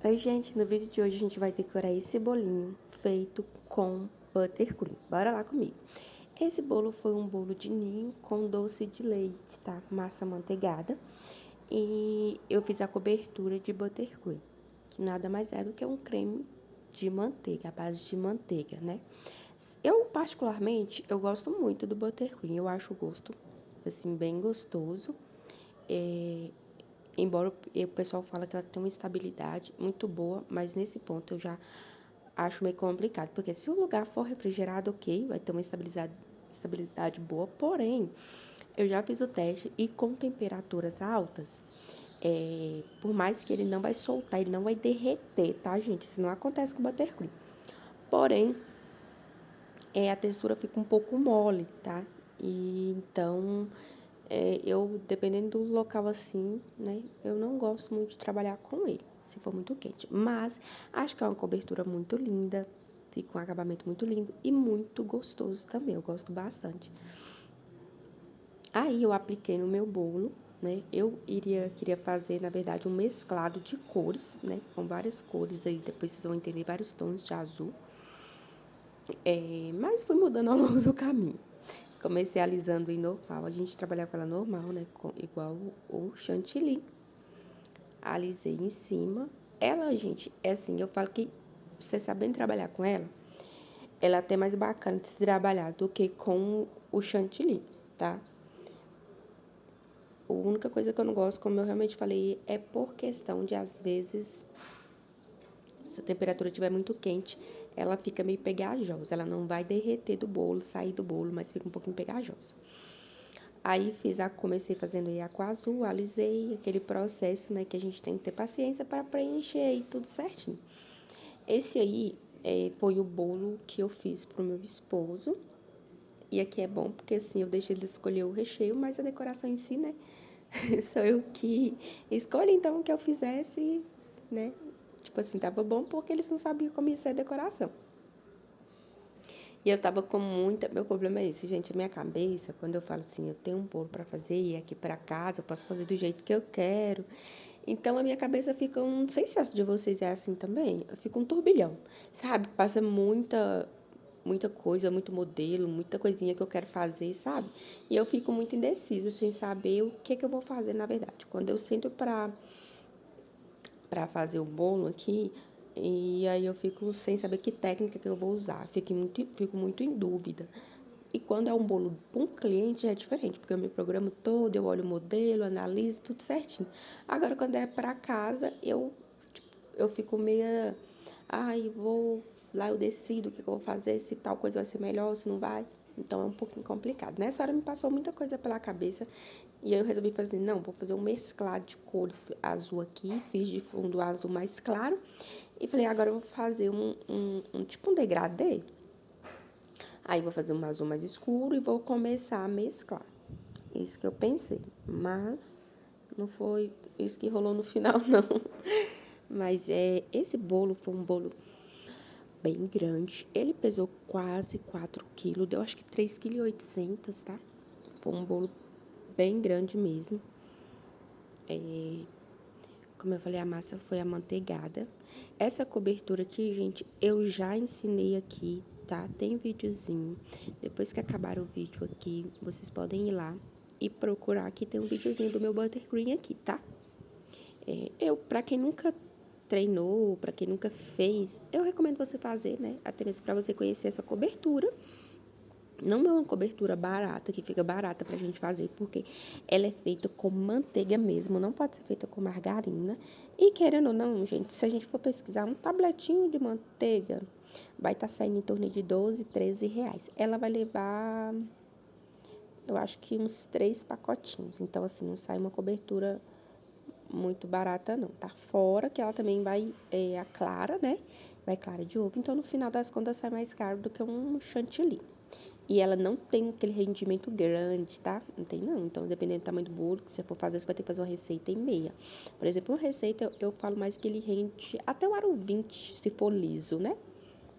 Oi, gente, no vídeo de hoje a gente vai decorar esse bolinho feito com buttercream. Bora lá comigo. Esse bolo foi um bolo de ninho com doce de leite, tá? Massa manteigada. E eu fiz a cobertura de buttercream, que nada mais é do que um creme de manteiga, a base de manteiga, né? Eu, particularmente, eu gosto muito do buttercream. Eu acho o gosto, assim, bem gostoso. Embora o pessoal fala que ela tem uma estabilidade muito boa, mas nesse ponto eu já acho meio complicado, porque se o lugar for refrigerado, ok, vai ter uma estabilidade boa, porém, eu já fiz o teste e com temperaturas altas, por mais que ele não vai soltar, ele não vai derreter, tá, gente? Isso não acontece com o buttercream. Porém, a textura fica um pouco mole, tá? E então, eu, dependendo do local assim, né, eu não gosto muito de trabalhar com ele, se for muito quente. Mas, acho que é uma cobertura muito linda, fica um acabamento muito lindo e muito gostoso também, eu gosto bastante. Aí, eu apliquei no meu bolo, né, queria fazer, na verdade, um mesclado de cores, né, com várias cores aí, depois vocês vão entender vários tons de azul. Mas fui mudando ao longo do caminho. Comecei alisando em normal, a gente trabalhava com ela normal, né? Igual o chantilly. Alisei em cima. Ela, gente, é assim, eu falo que você sabendo trabalhar com ela, ela é até mais bacana de se trabalhar do que com o chantilly, tá? A única coisa que eu não gosto, como eu realmente falei, é por questão de, às vezes, se a temperatura estiver muito quente, ela fica meio pegajosa. Ela não vai derreter do bolo, sair do bolo, mas fica um pouquinho pegajosa. Aí comecei fazendo aí com azul, alisei, aquele processo, né, que a gente tem que ter paciência para preencher aí tudo certinho. Esse aí foi o bolo que eu fiz pro meu esposo. E aqui é bom porque assim eu deixei ele escolher o recheio, mas a decoração em si, né, sou eu que escolhi então que eu fizesse, né? Tipo assim, tava bom porque eles não sabiam como ia ser a decoração. E eu tava com muita. Meu problema é esse, gente. A minha cabeça, quando eu falo assim, eu tenho um bolo para fazer e aqui para casa, eu posso fazer do jeito que eu quero. Então a minha cabeça fica um. Não sei se a de vocês é assim também. Fica um turbilhão, sabe? Passa muita coisa, muito modelo, muita coisinha que eu quero fazer, sabe? E eu fico muito indecisa, sem saber o que eu vou fazer, na verdade. Quando eu sento para fazer o bolo aqui, e aí eu fico sem saber que técnica que eu vou usar, fico muito em dúvida. E quando é um bolo para um cliente é diferente, porque eu me programo todo, eu olho o modelo, analiso tudo certinho. Agora, quando é para casa, eu fico meio, ai, vou lá, eu decido o que eu vou fazer, se tal coisa vai ser melhor, se não vai. Então, é um pouquinho complicado. Nessa hora me passou muita coisa pela cabeça e eu resolvi fazer, não, vou fazer um mesclado de cores azul aqui, fiz de fundo azul mais claro e falei, agora eu vou fazer tipo um degradê. Aí, vou fazer um azul mais escuro e vou começar a mesclar. Isso que eu pensei, mas não foi isso que rolou no final, não. Mas esse bolo foi um bolo bem grande. Ele pesou quase 4 quilos, deu acho que 3,8 kg, tá? Foi um bolo bem grande mesmo. Como eu falei, a massa foi amanteigada. Essa cobertura aqui, gente, eu já ensinei aqui, tá? Tem videozinho. Depois que acabar o vídeo aqui, vocês podem ir lá e procurar. Aqui tem um videozinho do meu buttercream aqui, tá? Pra quem nunca treinou, pra quem nunca fez, eu recomendo você fazer, né? Até mesmo pra você conhecer essa cobertura. Não é uma cobertura barata, que fica barata pra gente fazer, porque ela é feita com manteiga mesmo, não pode ser feita com margarina. E querendo ou não, gente, se a gente for pesquisar um tabletinho de manteiga, vai estar saindo em torno de 12, 13 reais. Ela vai levar, eu acho que uns 3 pacotinhos. Então, assim, não sai uma cobertura muito barata, não. Tá fora que ela também vai, a clara, né? Vai clara de ovo. Então, no final das contas, sai mais caro do que um chantilly. E ela não tem aquele rendimento grande, tá? Não tem, não. Então, dependendo do tamanho do bolo que você for fazer, você vai ter que fazer uma receita em meia. Por exemplo, uma receita, eu falo mais que ele rende até o aro 20, se for liso, né?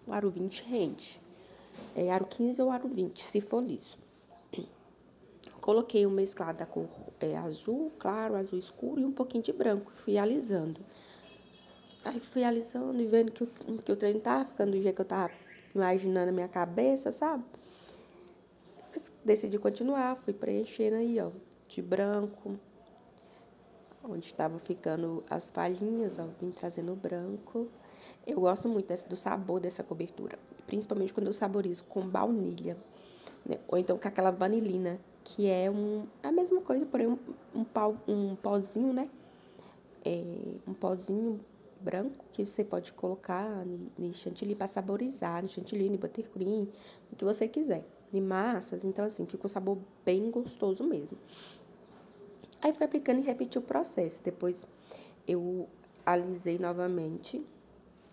O aro 20 rende. Aro 15 ou aro 20, se for liso. Coloquei o mesclado da cor azul claro, azul escuro e um pouquinho de branco. Fui alisando. Aí fui alisando e vendo que o treino tava ficando do jeito que eu tava imaginando na minha cabeça, sabe? Mas decidi continuar, fui preenchendo aí, ó, de branco, onde estava ficando as palhinhas, ó, vim trazendo o branco. Eu gosto muito do sabor dessa cobertura, principalmente quando eu saborizo com baunilha, né? Ou então com aquela vanilina, que é a mesma coisa, porém um pozinho, né? Um pozinho branco que você pode colocar no chantilly para saborizar, no chantilly, no buttercream, o que você quiser. De massas, então assim, fica um sabor bem gostoso mesmo. Aí fui aplicando e repeti o processo. Depois eu alisei novamente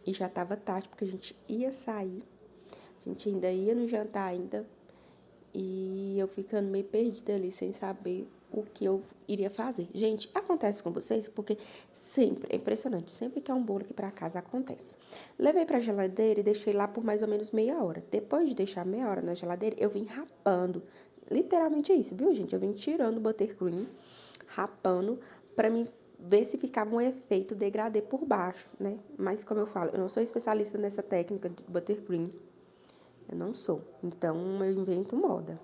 e já estava tarde, porque a gente ia sair. A gente ainda ia no jantar ainda. E eu ficando meio perdida ali, sem saber o que eu iria fazer. Gente, acontece com vocês, porque sempre, é impressionante, sempre que é um bolo aqui pra casa, acontece. Levei pra geladeira e deixei lá por mais ou menos meia hora. Depois de deixar meia hora na geladeira, eu vim rapando. Literalmente é isso, viu, gente? Eu vim tirando o buttercream, rapando, pra mim ver se ficava um efeito degradê por baixo, né? Mas, como eu falo, eu não sou especialista nessa técnica de buttercream. Eu não sou. Então, eu invento moda.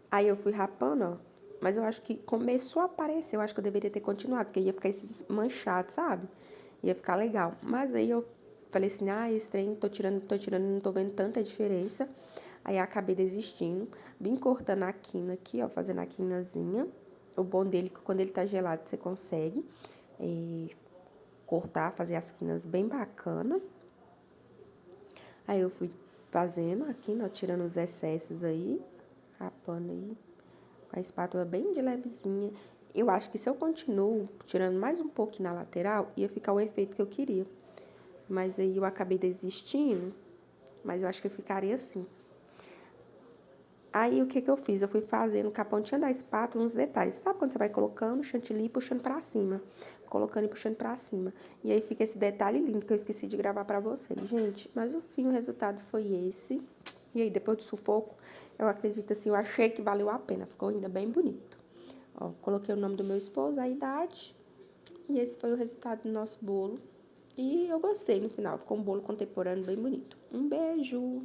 Aí eu fui rapando, ó. Mas eu acho que começou a aparecer. Eu acho que eu deveria ter continuado, porque ia ficar esses manchados, sabe? Ia ficar legal. Mas aí eu falei assim, esse trem, tô tirando, não tô vendo tanta diferença. Aí eu acabei desistindo. Vim cortando a quina aqui, ó, fazendo a quinazinha. O bom dele é que quando ele tá gelado, você consegue cortar, fazer as quinas bem bacana. Aí eu fui fazendo aqui, ó, tirando os excessos aí, rapando aí, com a espátula bem de levezinha. Eu acho que se eu continuo tirando mais um pouco na lateral, ia ficar o efeito que eu queria. Mas aí eu acabei desistindo, mas eu acho que eu ficaria assim. Aí o que eu fiz? Eu fui fazendo com a pontinha da espátula uns detalhes. Sabe quando você vai colocando chantilly e puxando pra cima? Colocando e puxando pra cima. E aí fica esse detalhe lindo que eu esqueci de gravar pra vocês. Gente, mas o fim, o resultado foi esse. E aí, depois do sufoco, eu acredito assim, eu achei que valeu a pena. Ficou ainda bem bonito. Ó, coloquei o nome do meu esposo, a idade. E esse foi o resultado do nosso bolo. E eu gostei no final. Ficou um bolo contemporâneo bem bonito. Um beijo!